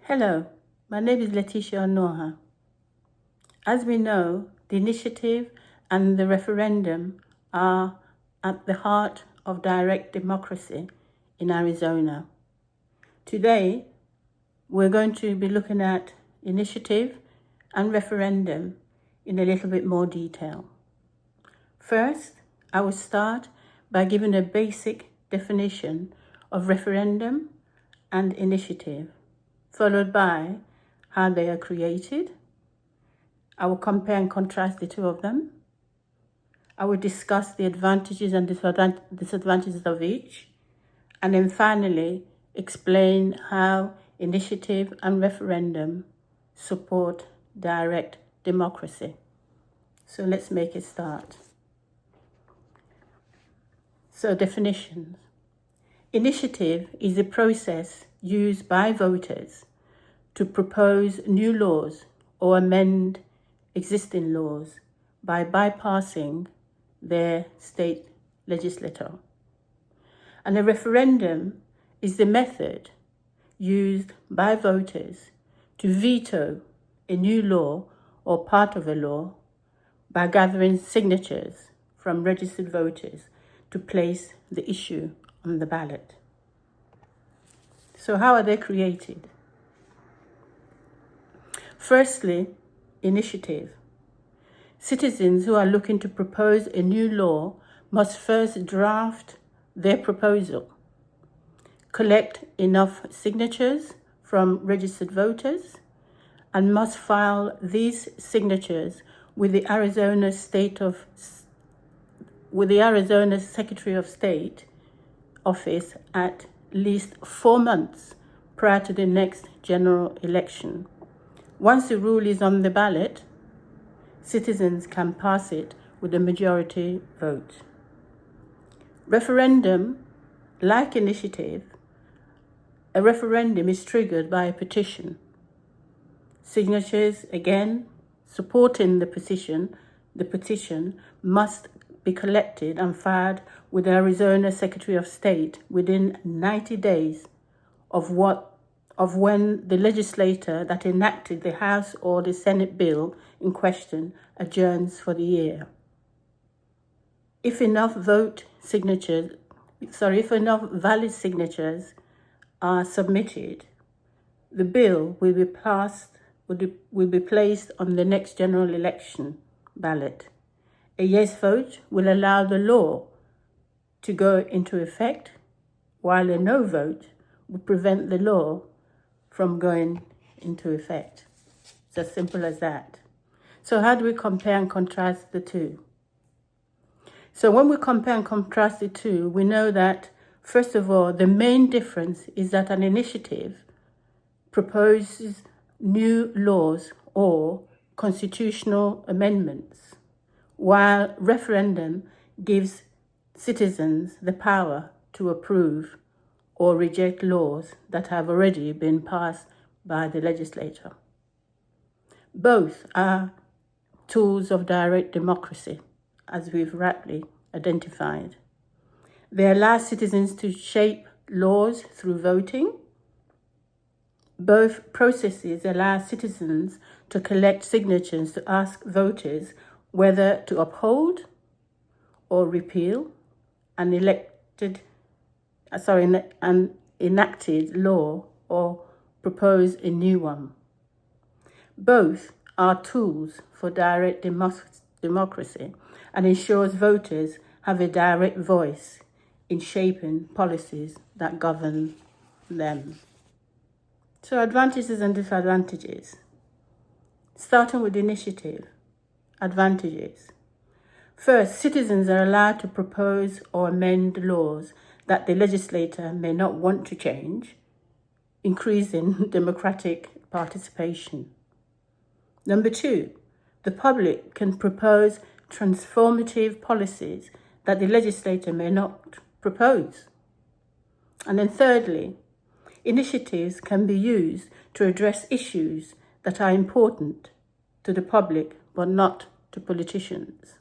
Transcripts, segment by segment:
Hello, my name is Letitia Onoha. As we know, the initiative and the referendum are at the heart of direct democracy in Arizona. Today, we're going to be looking at initiative and referendum in a little bit more detail. First, I will start by giving a basic definition of referendum and initiative, followed by how they are created. I will compare and contrast the two of them. I will discuss the advantages and disadvantages of each. And then finally, explain how initiative and referendum support direct democracy. So let's make a start. So definitions. Initiative is a process used by voters to propose new laws or amend existing laws by bypassing their state legislature. And a referendum is the method used by voters to veto a new law or part of a law by gathering signatures from registered voters to place the issue on the ballot. So how are they created? Firstly, initiative. Citizens who are looking to propose a new law must first draft their proposal, collect enough signatures from registered voters, and must file these signatures with the Arizona Secretary of State office at least 4 months prior to the next general election. Once the rule is on the ballot, citizens can pass it with a majority vote. Referendum, like initiative, a referendum is triggered by a petition. Signatures, again, supporting the petition must be collected and filed with the Arizona Secretary of State within 90 days of when the legislator that enacted the House or the Senate bill in question adjourns for the year. If enough valid signatures are submitted, the bill will be placed on the next general election ballot. A yes vote will allow the law to go into effect, while a no vote would prevent the law from going into effect. It's as simple as that. So how do we compare and contrast the two? So when we compare and contrast the two, we know that, first of all, the main difference is that an initiative proposes new laws or constitutional amendments, while referendum gives citizens the power to approve or reject laws that have already been passed by the legislature. Both are tools of direct democracy, as we've rightly identified. They allow citizens to shape laws through voting. Both processes allow citizens to collect signatures to ask voters whether to uphold or repeal an enacted law or propose a new one. Both are tools for direct democracy and ensures voters have a direct voice in shaping policies that govern them. So advantages and disadvantages. Starting with initiative, advantages. First, citizens are allowed to propose or amend laws that the legislator may not want to change, increasing democratic participation. Number two, the public can propose transformative policies that the legislator may not propose. And then thirdly, initiatives can be used to address issues that are important to the public but not to politicians.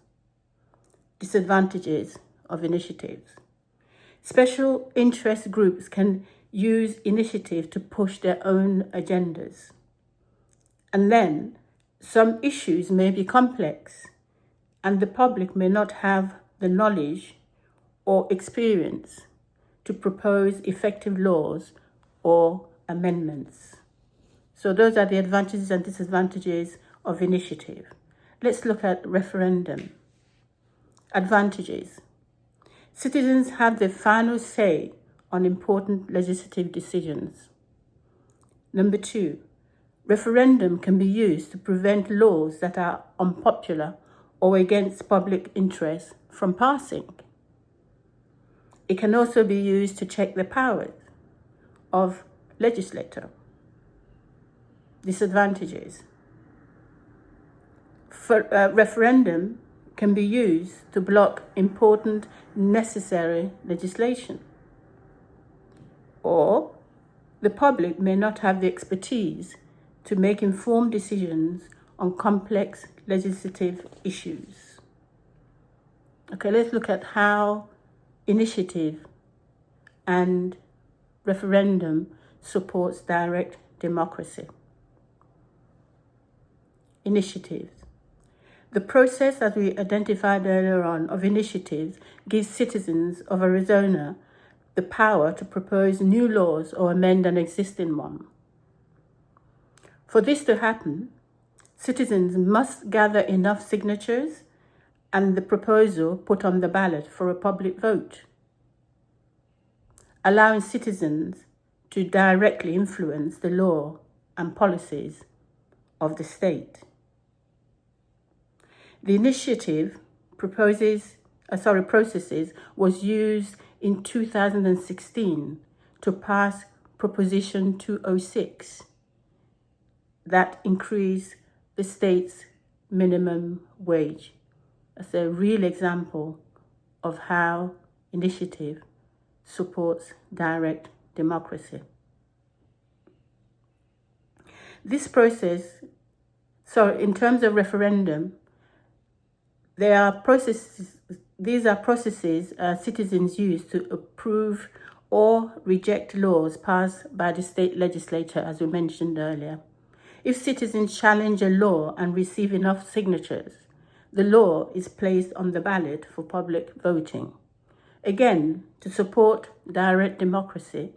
Disadvantages of initiatives. Special interest groups can use initiative to push their own agendas. And then some issues may be complex and the public may not have the knowledge or experience to propose effective laws or amendments. So those are the advantages and disadvantages of initiative. Let's look at referendum. Advantages. Citizens have the final say on important legislative decisions. Number 2, referendum can be used to prevent laws that are unpopular or against public interest from passing. It can also be used to check the powers of legislator. Disadvantages. Referendum can be used to block important necessary legislation, or the public may not have the expertise to make informed decisions on complex legislative issues. Okay, let's look at how initiative and referendum supports direct democracy. Initiatives. The process, as we identified earlier on, of initiatives gives citizens of Arizona the power to propose new laws or amend an existing one. For this to happen, citizens must gather enough signatures and the proposal put on the ballot for a public vote, allowing citizens to directly influence the law and policies of the state. The initiative processes was used in 2016 to pass Proposition 206 that increased the state's minimum wage. That's a real example of how initiative supports direct democracy. This process, in terms of referendum, these are processes citizens use to approve or reject laws passed by the state legislature, as we mentioned earlier. If citizens challenge a law and receive enough signatures, the law is placed on the ballot for public voting. Again, to support direct democracy,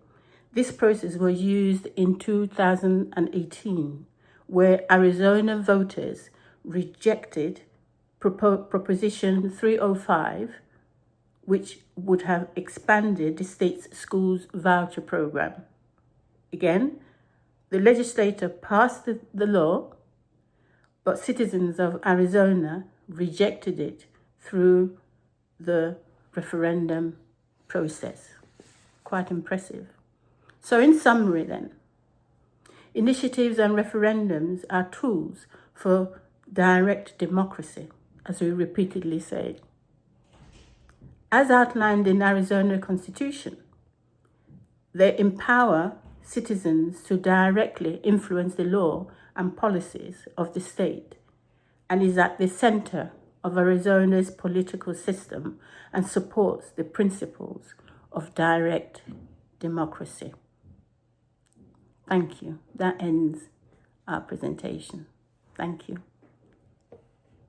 this process was used in 2018, where Arizona voters rejected Proposition 305, which would have expanded the state's schools voucher program. Again, the legislature passed the law, but citizens of Arizona rejected it through the referendum process. Quite impressive. So in summary then, initiatives and referendums are tools for direct democracy, as we repeatedly say. As outlined in Arizona Constitution, they empower citizens to directly influence the law and policies of the state and is at the center of Arizona's political system and supports the principles of direct democracy. Thank you. That ends our presentation. Thank you.